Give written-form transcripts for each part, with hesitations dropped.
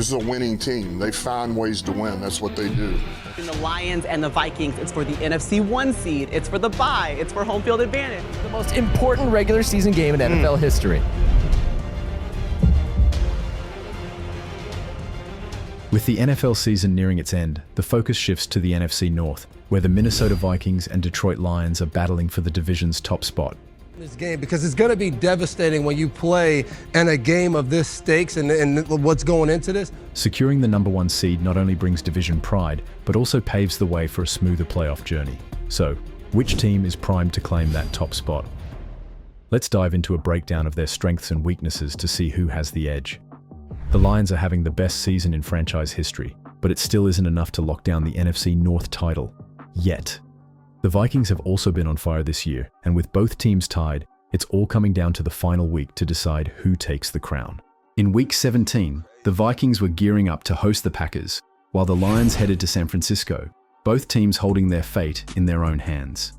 This is a winning team. They find ways to win. That's what they do. In the Lions and the Vikings, it's for the NFC 1 seed, it's for the bye, it's for home field advantage. The most important regular season game in NFL history. With the NFL season nearing its end, the focus shifts to the NFC North, where the Minnesota Vikings and Detroit Lions are battling for the division's top spot. This game, because it's going to be devastating when you play in a game of this stakes and what's going into this. Securing the number 1 seed not only brings division pride, but also paves the way for a smoother playoff journey. So, which team is primed to claim that top spot? Let's dive into a breakdown of their strengths and weaknesses to see who has the edge. The Lions are having the best season in franchise history, but it still isn't enough to lock down the NFC North title. Yet. The Vikings have also been on fire this year, and with both teams tied, it's all coming down to the final week to decide who takes the crown. In Week 17, the Vikings were gearing up to host the Packers, while the Lions headed to San Francisco, both teams holding their fate in their own hands.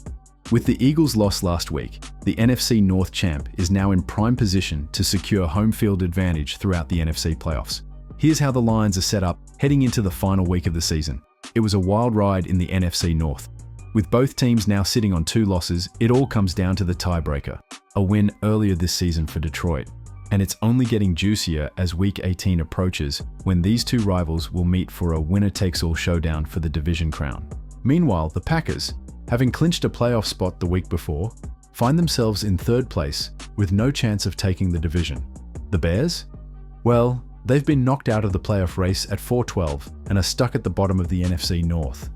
With the Eagles' loss last week, the NFC North champ is now in prime position to secure home field advantage throughout the NFC playoffs. Here's how the Lions are set up heading into the final week of the season. It was a wild ride in the NFC North. With both teams now sitting on 2 losses, it all comes down to the tiebreaker, a win earlier this season for Detroit. And it's only getting juicier as Week 18 approaches, when these 2 rivals will meet for a winner-takes-all showdown for the division crown. Meanwhile, the Packers, having clinched a playoff spot the week before, find themselves in 3rd place with no chance of taking the division. The Bears? Well, they've been knocked out of the playoff race at 4-12 and are stuck at the bottom of the NFC North.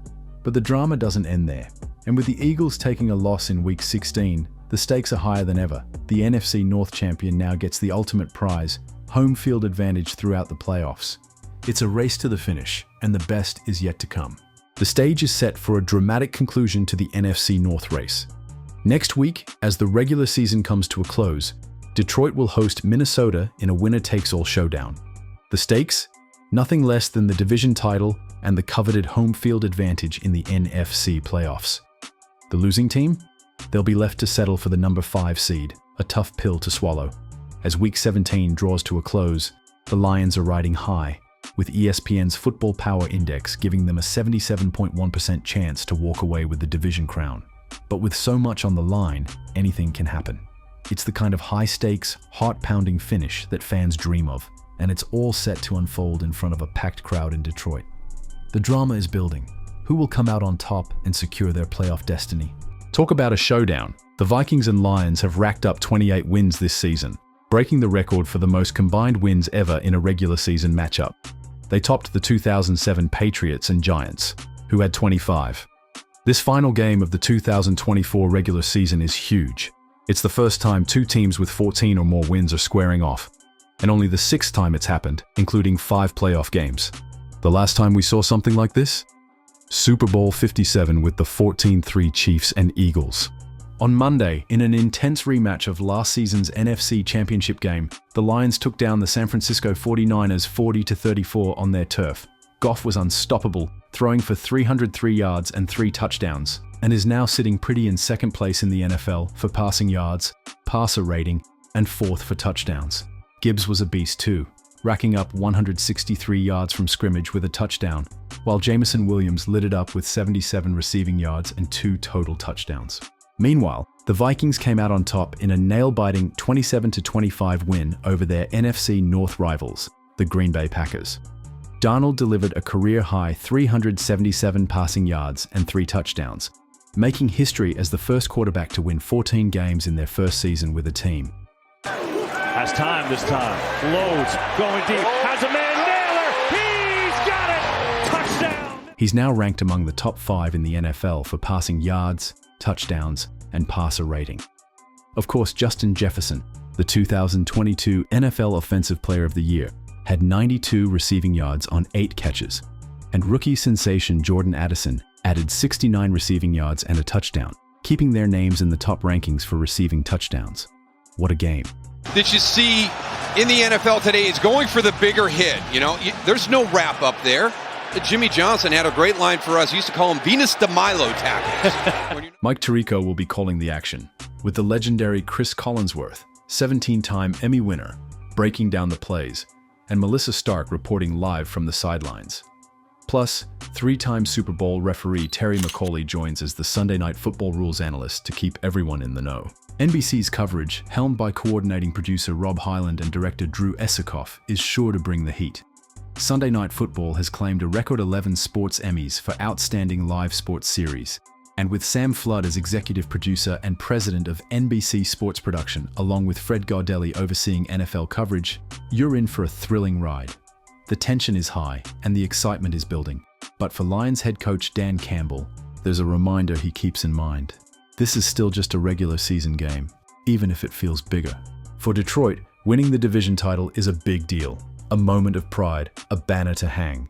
But the drama doesn't end there, and with the Eagles taking a loss in Week 16, the stakes are higher than ever. The NFC North champion now gets the ultimate prize, home field advantage throughout the playoffs. It's a race to the finish, and the best is yet to come. The stage is set for a dramatic conclusion to the NFC North race. Next week, as the regular season comes to a close, Detroit will host Minnesota in a winner-takes-all showdown. The stakes? Nothing less than the division title and the coveted home field advantage in the NFC playoffs. The losing team? They'll be left to settle for the number 5 seed, a tough pill to swallow. As Week 17 draws to a close, the Lions are riding high, with ESPN's Football Power Index giving them a 77.1% chance to walk away with the division crown. But with so much on the line, anything can happen. It's the kind of high-stakes, heart-pounding finish that fans dream of, and it's all set to unfold in front of a packed crowd in Detroit. The drama is building. Who will come out on top and secure their playoff destiny? Talk about a showdown. The Vikings and Lions have racked up 28 wins this season, breaking the record for the most combined wins ever in a regular season matchup. They topped the 2007 Patriots and Giants, who had 25. This final game of the 2024 regular season is huge. It's the first time 2 teams with 14 or more wins are squaring off, and only the 6th time it's happened, including 5 playoff games. The last time we saw something like this? Super Bowl 57 with the 14-3 Chiefs and Eagles. On Monday, in an intense rematch of last season's NFC Championship game, the Lions took down the San Francisco 49ers 40-34 on their turf. Goff was unstoppable, throwing for 303 yards and 3 touchdowns, and is now sitting pretty in 2nd place in the NFL for passing yards, passer rating, and 4th for touchdowns. Gibbs was a beast too, racking up 163 yards from scrimmage with a touchdown, while Jameson Williams lit it up with 77 receiving yards and 2 total touchdowns. Meanwhile, the Vikings came out on top in a nail-biting 27-25 win over their NFC North rivals, the Green Bay Packers. Darnold delivered a career-high 377 passing yards and 3 touchdowns, making history as the first quarterback to win 14 games in their first season with a team. Has time this time. Loads, going deep, has a man, Naylor, he's got it! Touchdown! He's now ranked among the top 5 in the NFL for passing yards, touchdowns, and passer rating. Of course, Justin Jefferson, the 2022 NFL Offensive Player of the Year, had 92 receiving yards on 8 catches, and rookie sensation Jordan Addison added 69 receiving yards and a touchdown, keeping their names in the top rankings for receiving touchdowns. What a game. That you see in the NFL today is going for the bigger hit. You know, there's no wrap up there. Jimmy Johnson had a great line for us. He used to call him Venus de Milo tackles. Mike Tirico will be calling the action, with the legendary Chris Collinsworth, 17-time Emmy winner, breaking down the plays. and Melissa Stark reporting live from the sidelines. Plus, three-time Super Bowl referee Terry McCauley joins as the Sunday Night Football rules analyst to keep everyone in the know. NBC's coverage, helmed by coordinating producer Rob Hyland and director Drew Esikoff, is sure to bring the heat. Sunday Night Football has claimed a record 11 sports Emmys for Outstanding Live Sports Series, and with Sam Flood as executive producer and president of NBC Sports Production, along with Fred Gaudelli overseeing NFL coverage, you're in for a thrilling ride. The tension is high, and the excitement is building. But for Lions head coach Dan Campbell, there's a reminder he keeps in mind. This is still just a regular season game, even if it feels bigger. For Detroit, winning the division title is a big deal, a moment of pride, a banner to hang.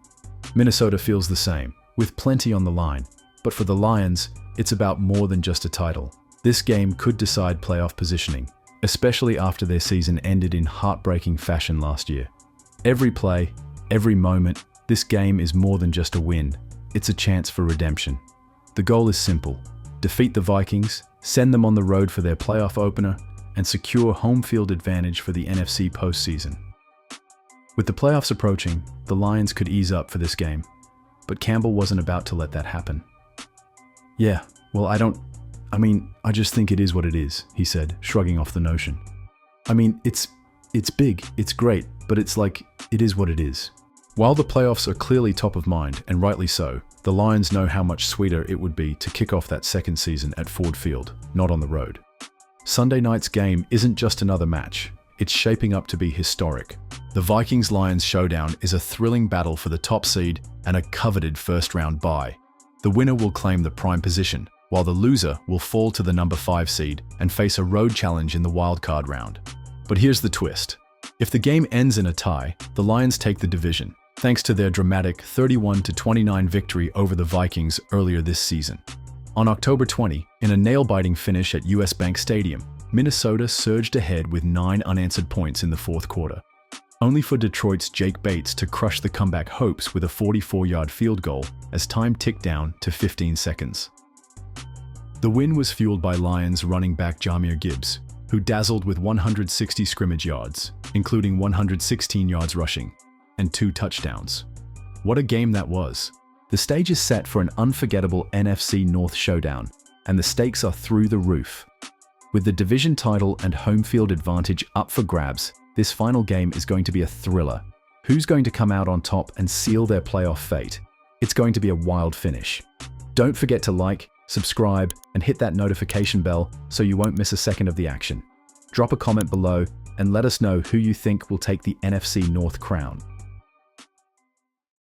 Minnesota feels the same, with plenty on the line. But for the Lions, it's about more than just a title. This game could decide playoff positioning, especially after their season ended in heartbreaking fashion last year. Every play, every moment, this game is more than just a win. It's a chance for redemption. The goal is simple: defeat the Vikings, send them on the road for their playoff opener, and secure home field advantage for the NFC postseason. With the playoffs approaching, the Lions could ease up for this game, but Campbell wasn't about to let that happen. "Yeah, well, I just think it is what it is," he said, shrugging off the notion. It's big, it's great, but it's like, it is what it is. While the playoffs are clearly top of mind, and rightly so, the Lions know how much sweeter it would be to kick off that second season at Ford Field, not on the road. Sunday night's game isn't just another match, it's shaping up to be historic. The Vikings-Lions showdown is a thrilling battle for the top seed and a coveted first-round bye. The winner will claim the prime position, while the loser will fall to the number 5 seed and face a road challenge in the wildcard round. But here's the twist. If the game ends in a tie, the Lions take the division, thanks to their dramatic 31-29 victory over the Vikings earlier this season. On October 20, in a nail-biting finish at US Bank Stadium, Minnesota surged ahead with 9 unanswered points in the fourth quarter, only for Detroit's Jake Bates to crush the comeback hopes with a 44-yard field goal as time ticked down to 15 seconds. The win was fueled by Lions running back Jahmyr Gibbs, who dazzled with 160 scrimmage yards, including 116 yards rushing, and 2 touchdowns. What a game that was! The stage is set for an unforgettable NFC North showdown, and the stakes are through the roof. With the division title and home field advantage up for grabs, this final game is going to be a thriller. Who's going to come out on top and seal their playoff fate? It's going to be a wild finish. Don't forget to like, subscribe, and hit that notification bell so you won't miss a second of the action. Drop a comment below and let us know who you think will take the NFC North crown.